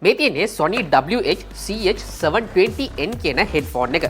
මේ තියෙන්නේ Sony WH-CH720N කියන හෙඩ්ෆෝන් එක.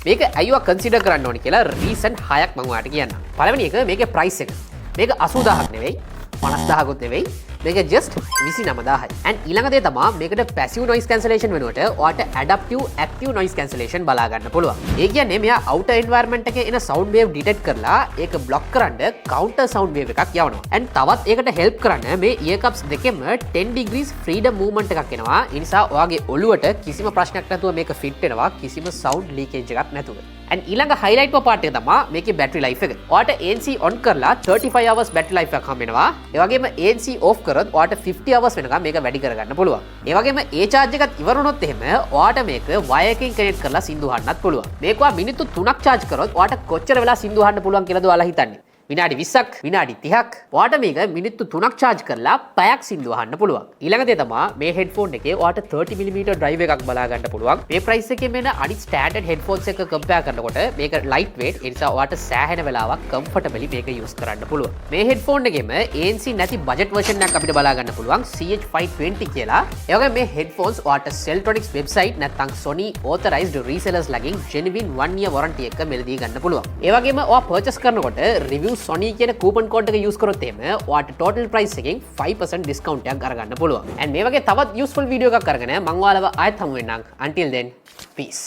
මේක අයියෝ කන්සිඩර් කරන්න ඕනේ කියලා රීසන් 6ක් මම ඔයාලට කියන්නම්. පළවෙනි එක මේකේ ප්‍රයිස් එක. මේක 80000ක් නෙවෙයි 50000කුත් නෙවෙයි. මේක just 29000යි. and ඊළඟ දේ තමයි මේකට passive noise cancellation වෙනුවට ඔයාලට adaptive active noise cancellation බලා ගන්න පුළුවන්. ඒ කියන්නේ මෙයා outer environment එකේ එන sound wave detect කරලා ඒක block කරන්න counter sound wave එකක් යවනවා. and තවත් ඒකට help කරන්න මේ earcups දෙකෙම 10 degrees freedom movement එකක් එනවා. ඒ නිසා ඔයාගේ ඔළුවට කිසිම ප්‍රශ්නයක් නැතුව මේක fit වෙනවා කිසිම sound leakage එකක් නැතුව. and ඊළඟ highlight part එක තමයි මේකේ battery life එක. ඔයාලට ANC on කරලා 35 hours battery life එකක් හම්බ වෙනවා. ඒ වගේම ANC off කරොත් ඔයාලට 50 hours වෙනකම් මේක වැඩි කරගන්න පුළුවන්. ඒ වගේම ඒ charge එකත් ඉවර වුණොත් එහෙම ඔයාලට මේක wire එකකින් connect කරලා සින්දු අහන්නත් පුළුවන්. මේක ඔයා මිනිත්තු 3ක් charge කරොත් ඔයාලට කොච්චර වෙලා සින්දු අහන්න පුළුවන් කියලාද ඔයාලා හිතන්නේ? විනාඩි 20ක් විනාඩි 30ක් ඔයාලට මේක මිනිත්තු 3ක් charge කරලා පැයක් සින්දු අහන්න පුළුවන්. ඊළඟ දේ තමයි මේ headphone එකේ ඔයාලට 30mm drive එකක් බලා ගන්න පුළුවන්. මේ price එකේ මෙන්න අනිත් standard headphones එක compare කරනකොට මේක light weight ඒ නිසා ඔයාලට සෑහෙන වෙලාවක් comfortably මේක use කරන්න පුළුවන්. මේ headphone එකේම ANC නැති budget version එකක් අපිට බලා ගන්න පුළුවන් CH520 කියලා. ඒ වගේම මේ headphones ඔයාලට Celltronics website නැත්නම් Sony authorized resellers ලගින් genuine 1 year warranty එක මෙලදී ගන්න පුළුවන්. ඒ වගේම ඔයා purchase කරනකොට review Sony කියන coupon code එක use කරොත් එහෙම ඔයාලට total price එකෙන් 5% discount එකක් අරගන්න පුළුවන්. and මේ වගේ තවත් useful video එකක් අරගෙන මම ඔයාලව ආයෙත් හමු වෙන්නම්. until then peace.